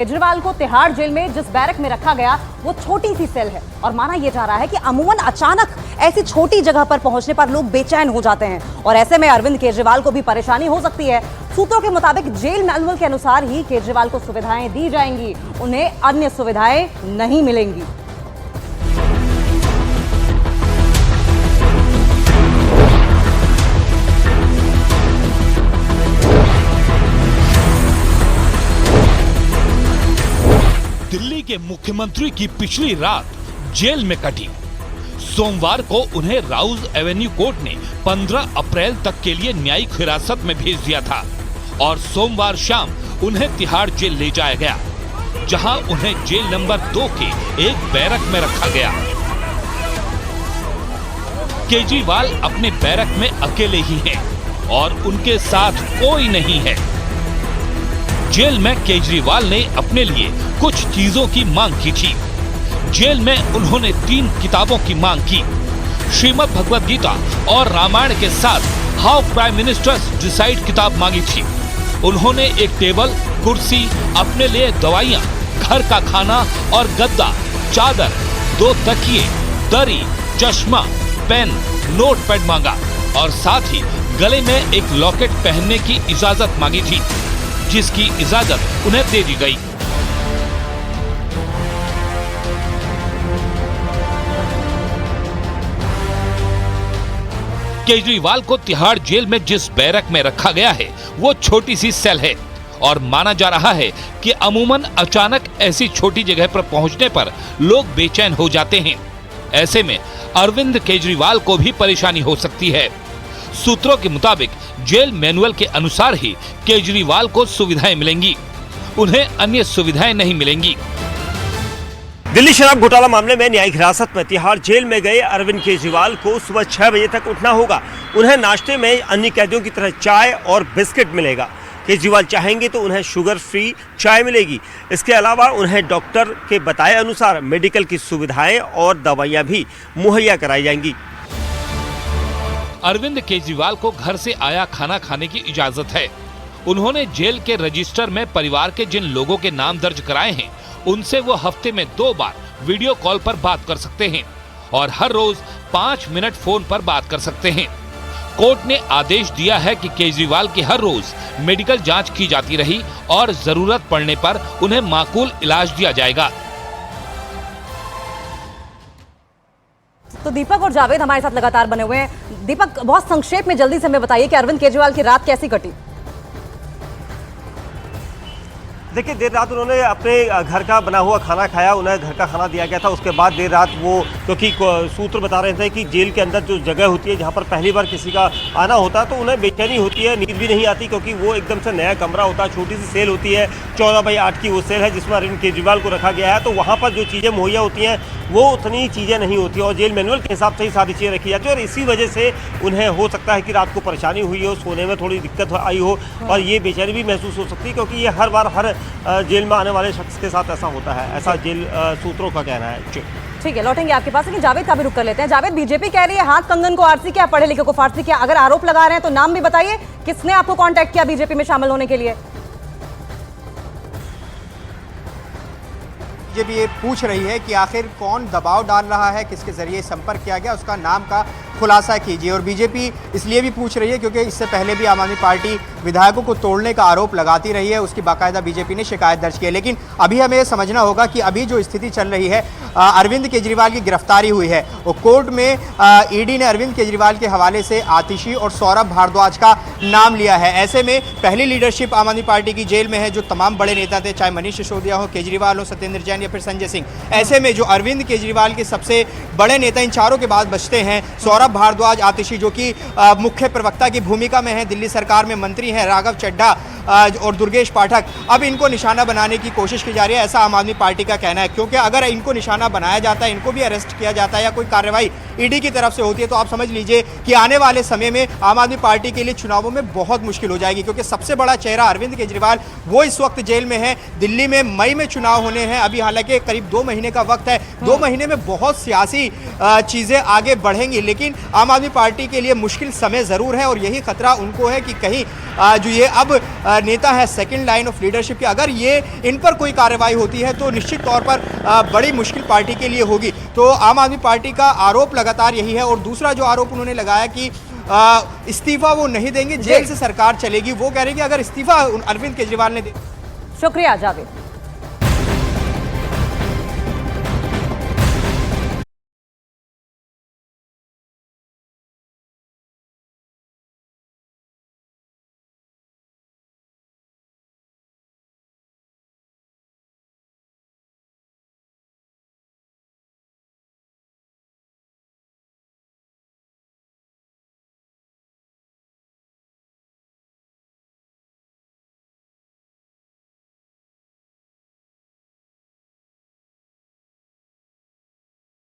केजरीवाल को तिहाड़ जेल में जिस बैरक में रखा गया वो छोटी सी सेल है और माना यह जा रहा है कि अमूमन अचानक ऐसी छोटी जगह पर पहुंचने पर लोग बेचैन हो जाते हैं और ऐसे में अरविंद केजरीवाल को भी परेशानी हो सकती है। सूत्रों के मुताबिक जेल मैनुअल के अनुसार ही केजरीवाल को सुविधाएं दी जाएंगी, उन्हें अन्य सुविधाएं नहीं मिलेंगी। दिल्ली के मुख्यमंत्री की पिछली रात जेल में कटी। सोमवार को उन्हें राउज एवेन्यू कोर्ट ने 15 अप्रैल तक के लिए न्यायिक हिरासत में भेज दिया था और सोमवार शाम उन्हें तिहाड़ जेल ले जाया गया, जहां उन्हें जेल नंबर 2 के एक बैरक में रखा गया। केजरीवाल अपने बैरक में अकेले ही हैं और उनके साथ कोई नहीं है। जेल में केजरीवाल ने अपने लिए कुछ चीजों की मांग की थी। जेल में उन्होंने 3 किताबों की मांग की, श्रीमद् भगवद गीता और रामायण के साथ हाउ प्राइम मिनिस्टर्स डिसाइड किताब मांगी थी। उन्होंने एक टेबल, कुर्सी, अपने लिए दवाइयाँ, घर का खाना और गद्दा, चादर, 2 तकिए, दरी, चश्मा, पेन, नोटपैड मांगा और साथ ही गले में एक लॉकेट पहनने की इजाजत मांगी थी, जिसकी इजाजत उन्हें दे दी गई। केजरीवाल को तिहाड़ जेल में जिस बैरक में रखा गया है वो छोटी सी सेल है और माना जा रहा है कि अमूमन अचानक ऐसी छोटी जगह पर पहुंचने पर लोग बेचैन हो जाते हैं। ऐसे में अरविंद केजरीवाल को भी परेशानी हो सकती है। सूत्रों के मुताबिक जेल मैनुअल के अनुसार ही केजरीवाल को सुविधाएं मिलेंगी, उन्हें अन्य सुविधाएं नहीं मिलेंगी। दिल्ली शराब घोटाला मामले में न्यायिक हिरासत में तिहाड़ जेल में गए अरविंद केजरीवाल को सुबह 6 बजे तक उठना होगा। उन्हें नाश्ते में अन्य कैदियों की तरह चाय और बिस्किट मिलेगा। केजरीवाल चाहेंगे तो उन्हें शुगर फ्री चाय मिलेगी। इसके अलावा उन्हें डॉक्टर के बताए अनुसार मेडिकल की सुविधाएं और दवाइयां भी मुहैया कराई जाएंगी। अरविंद केजरीवाल को घर से आया खाना खाने की इजाजत है। उन्होंने जेल के रजिस्टर में परिवार के जिन लोगों के नाम दर्ज कराए हैं उनसे वो हफ्ते में 2 बार वीडियो कॉल पर बात कर सकते हैं और हर रोज 5 मिनट फोन पर बात कर सकते हैं। कोर्ट ने आदेश दिया है कि केजरीवाल की हर रोज मेडिकल जांच की जाती रही और जरूरत पड़ने पर उन्हें माकूल इलाज दिया जाएगा। तो दीपक और जावेद हमारे साथ लगातार बने हुए हैं। दीपक, बहुत संक्षेप में जल्दी से हमें बताइए कि अरविंद केजरीवाल की रात कैसी कटी? देखिए, देर रात उन्होंने अपने घर का बना हुआ खाना खाया, उन्हें घर का खाना दिया गया था। उसके बाद देर रात वो, क्योंकि सूत्र बता रहे थे कि जेल के अंदर जो जगह होती है जहां पर पहली बार किसी का आना होता है तो उन्हें बेचैनी होती है, नींद भी नहीं आती, क्योंकि वो एकदम से नया कमरा होता है, छोटी सी सेल होती है। 14x8 की वो सेल है जिसमें अरविंद केजरीवाल को रखा गया है। तो वहाँ पर जो चीज़ें मुहैया होती हैं वो उतनी चीज़ें नहीं होती और जेल मैनुअल के हिसाब से ही सारी चीज़ें रखी जाती है। और इसी वजह से उन्हें हो सकता है कि रात को परेशानी हुई हो, सोने में थोड़ी दिक्कत आई हो और ये बेचैनी भी महसूस हो सकती है, क्योंकि ये हर बार हर जेल में आने वाले शख्स के साथ ऐसा होता है, ऐसा जेल सूत्रों का कहना है। ठीक है, लौटेंगे आपके पास, लेकिन जावेद का भी रुक कर लेते हैं। जावेद, बीजेपी कह रही है हाथ कंगन को आरसी किया, पढ़े लिखे को फारसी किया। अगर आरोप लगा रहे हैं तो नाम भी बताइए, किसने आपको कांटेक्ट किया बीजेपी में शामिल होने के लिए? बीजेपी ये पूछ रही है कि आखिर कौन दबाव डाल रहा है, किसके जरिए संपर्क किया गया, उसका नाम का खुलासा कीजिए। और बीजेपी इसलिए भी पूछ रही है क्योंकि इससे पहले भी आम आदमी पार्टी विधायकों को तोड़ने का आरोप लगाती रही है, उसकी बाकायदा बीजेपी ने शिकायत दर्ज की है। लेकिन अभी हमें समझना होगा कि अभी जो स्थिति चल रही है, अरविंद केजरीवाल की गिरफ्तारी हुई है और कोर्ट में ईडी ने अरविंद केजरीवाल के हवाले से आतिशी और सौरभ भारद्वाज का नाम लिया है। ऐसे में पहली लीडरशिप आम आदमी पार्टी की जेल में है, जो तमाम बड़े नेता थे, चाहे मनीष सिसोदिया हो, केजरीवाल हो, सत्येंद्र जैन या फिर संजय सिंह। ऐसे में जो अरविंद केजरीवाल के सबसे बड़े नेता इन चारों के बाद बचते हैं, सौरभ भारद्वाज, आतिशी जो कि मुख्य प्रवक्ता की भूमिका में है, दिल्ली सरकार में मंत्री हैं, राघव चड्ढा और दुर्गेश पाठक। अब इनको निशाना बनाने की कोशिश की जा रही है, ऐसा आम आदमी पार्टी का कहना है। क्योंकि अगर इनको निशाना बनाया जाता है, इनको भी अरेस्ट किया जाता है या कोई कार्रवाई ईडी की तरफ से होती है, तो आप समझ लीजिए कि आने वाले समय में आम आदमी पार्टी के लिए चुनावों में बहुत मुश्किल हो जाएगी। क्योंकि सबसे बड़ा चेहरा अरविंद केजरीवाल वो इस वक्त जेल में है। दिल्ली में मई में चुनाव होने हैं, अभी हालांकि करीब 2 महीने का वक्त है। 2 महीने में बहुत सियासी चीजें आगे बढ़ेंगी, लेकिन आम आदमी पार्टी के लिए मुश्किल समय जरूर है और यही खतरा उनको है कि कहीं जो ये अब नेता है सेकंड लाइन ऑफ लीडरशिप की, अगर ये इन पर कोई कार्रवाई होती है तो निश्चित तौर पर बड़ी मुश्किल पार्टी के लिए होगी। तो आम आदमी पार्टी का आरोप लगातार यही है। और दूसरा जो आरोप उन्होंने लगाया कि इस्तीफा वो नहीं देंगे, जेल से सरकार चलेगी। वो कह रहे हैं कि अगर इस्तीफा अरविंद केजरीवाल ने शुक्रिया जावेद।